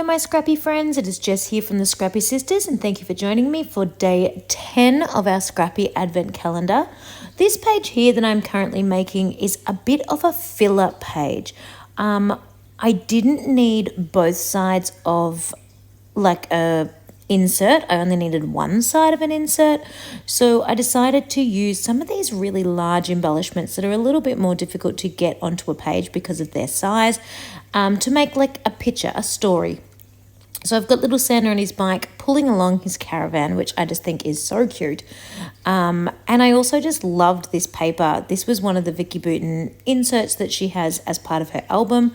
Hello my Scrappy friends, it is Jess here from the Scrappy Sisters and thank you for joining me for day 10 of our Scrappy Advent Calendar. This page here that I'm currently making is a bit of a filler page. I didn't need both sides of like a insert. I only needed one side of an insert, so I decided to use some of these really large embellishments that are a little bit more difficult to get onto a page because of their size, to make like a picture, a story. So I've got little Santa on his bike pulling along his caravan, which I just think is so cute. And I also just loved this paper. This was one of the Vicky Bouton inserts that she has as part of her album.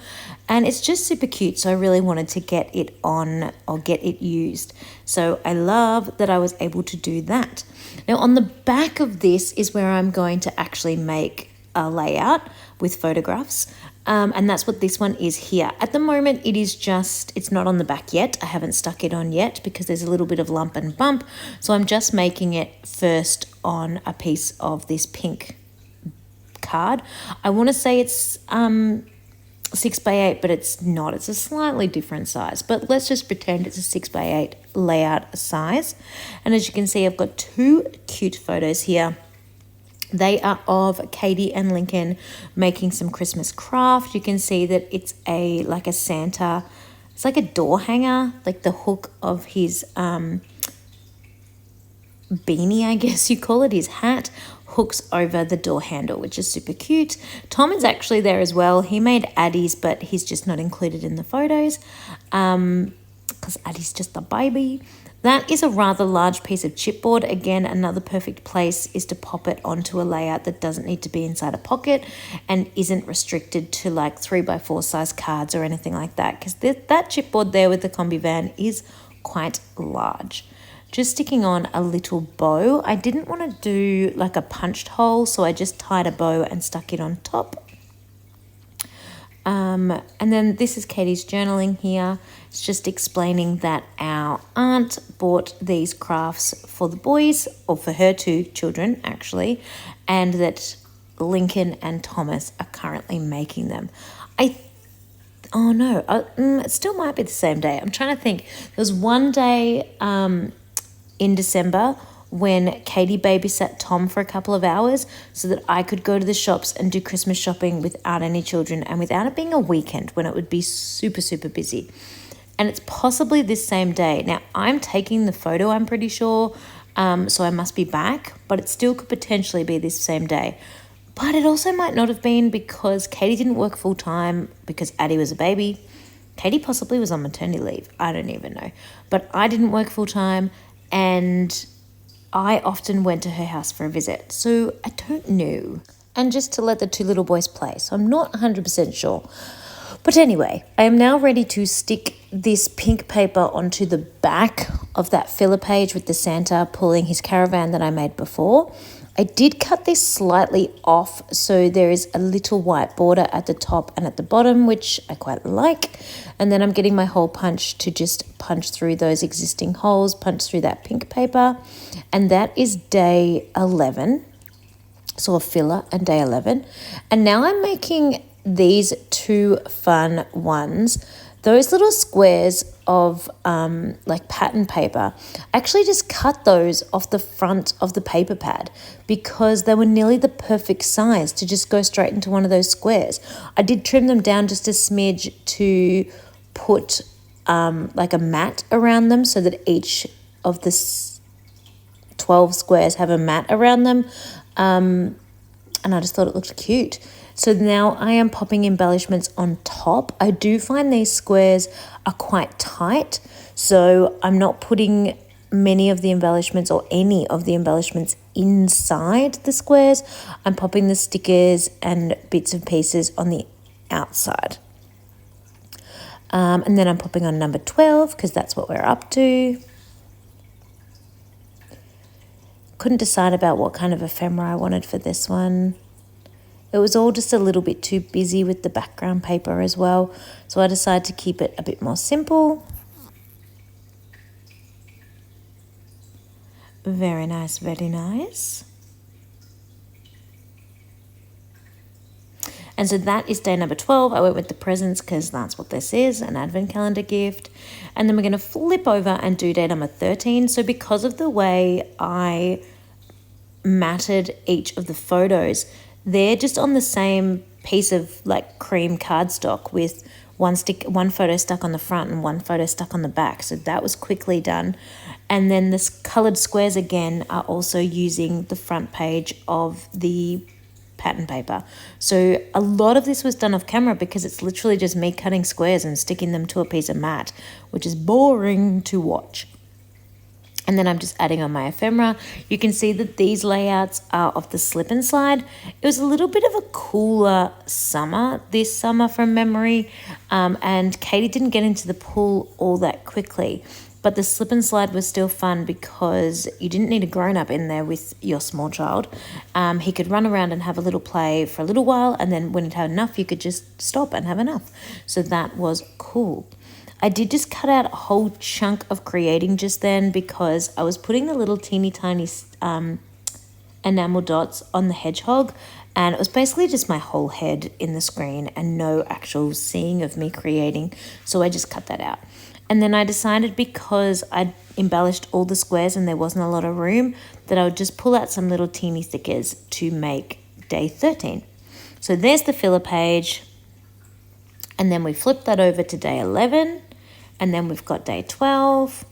And it's just super cute. So I really wanted to get it on or get it used. So I love that I was able to do that. Now on the back of this is where I'm going to actually make a layout with photographs. And that's what this one is here. At the moment, it's not on the back yet. I haven't stuck it on yet because there's a little bit of lump and bump. So I'm just making it first on a piece of this pink card. I want to say it's 6x8, but it's not. It's a slightly different size, but let's just pretend it's a 6x8 layout size. And as you can see, I've got two cute photos here. They are of Katie and Lincoln making some Christmas craft. You can see that it's like a Santa. It's like a door hanger, like the hook of his beanie, I guess you call it, his hat, hooks over the door handle, which is super cute. Tom is actually there as well. He made Addie's, but he's just not included in the photos because Addie's just a baby. That is a rather large piece of chipboard. Again, another perfect place is to pop it onto a layout that doesn't need to be inside a pocket and isn't restricted to like 3x4 size cards or anything like that, because that chipboard there with the combi van is quite large. Just sticking on a little bow. I didn't want to do like a punched hole, so I just tied a bow and stuck it on top. And then this is Katie's journaling here. It's just explaining that our aunt bought these crafts for the boys, or for her two children actually, and that Lincoln and Thomas are currently making them. It still might be the same day. I'm trying to think. There was one day in December when Katie babysat Tom for a couple of hours so that I could go to the shops and do Christmas shopping without any children and without it being a weekend when it would be super, super busy. And it's possibly this same day. Now, I'm taking the photo, I'm pretty sure, so I must be back, but it still could potentially be this same day. But it also might not have been because Katie didn't work full-time because Addie was a baby. Katie possibly was on maternity leave. I don't even know. But I didn't work full-time, and I often went to her house for a visit, so I don't know. And just to let the two little boys play, so I'm not 100% sure. But anyway, I am now ready to stick this pink paper onto the back of that filler page with the Santa pulling his caravan that I made before. I did cut this slightly off, so there is a little white border at the top and at the bottom, which I quite like. And then I'm getting my hole punch to just punch through those existing holes, punch through that pink paper. And that is day 11, so a filler and day 11. And now I'm making these two fun ones. Those little squares of like pattern paper, I actually just cut those off the front of the paper pad because they were nearly the perfect size to just go straight into one of those squares. I did trim them down just a smidge to put like a mat around them so that each of the 12 squares have a mat around them. And I just thought it looked cute. So now I am popping embellishments on top. I do find these squares are quite tight, so I'm not putting many of the embellishments or any of the embellishments inside the squares. I'm popping the stickers and bits and pieces on the outside. And then I'm popping on number 12 because that's what we're up to. Couldn't decide about what kind of ephemera I wanted for this one. It was all just a little bit too busy with the background paper as well, so I decided to keep it a bit more simple. Very nice, very nice. And so that is day number 12. I went with the presents because that's what this is, an advent calendar gift. And then we're going to flip over and do day number 13. So because of the way I matted each of the photos, they're just on the same piece of like cream cardstock with one photo stuck on the front and one photo stuck on the back. So that was quickly done. And then the colored squares again are also using the front page of the pattern paper. So a lot of this was done off camera because it's literally just me cutting squares and sticking them to a piece of mat, which is boring to watch. And then I'm just adding on my ephemera. You can see that these layouts are of the slip and slide. It was a little bit of a cooler summer this summer from memory, and Katie didn't get into the pool all that quickly. But the slip and slide was still fun because you didn't need a grown-up in there with your small child. He could run around and have a little play for a little while, and then when he'd had enough, you could just stop and have enough. So that was cool. I did just cut out a whole chunk of creating just then because I was putting the little teeny tiny enamel dots on the hedgehog, and it was basically just my whole head in the screen and no actual seeing of me creating. So I just cut that out. And then I decided, because I'd embellished all the squares and there wasn't a lot of room, that I would just pull out some little teeny stickers to make day 13. So there's the filler page. And then we flip that over to day 11. And then we've got day 12.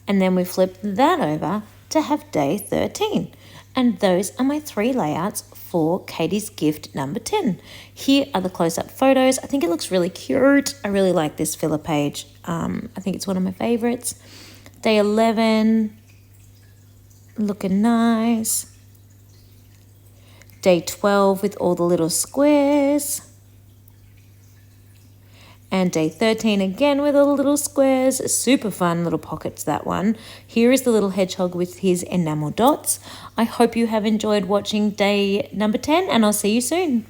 And then we flip that over to have day 13. And those are my 3 layouts for Katie's gift number 10. Here are the close-up photos. I think it looks really cute. I really like this filler page. I think it's one of my favorites. Day 11, looking nice. Day 12 with all the little squares. And day 13 again with all the little squares. Super fun little pockets, that one. Here is the little hedgehog with his enamel dots. I hope you have enjoyed watching day number 10, and I'll see you soon.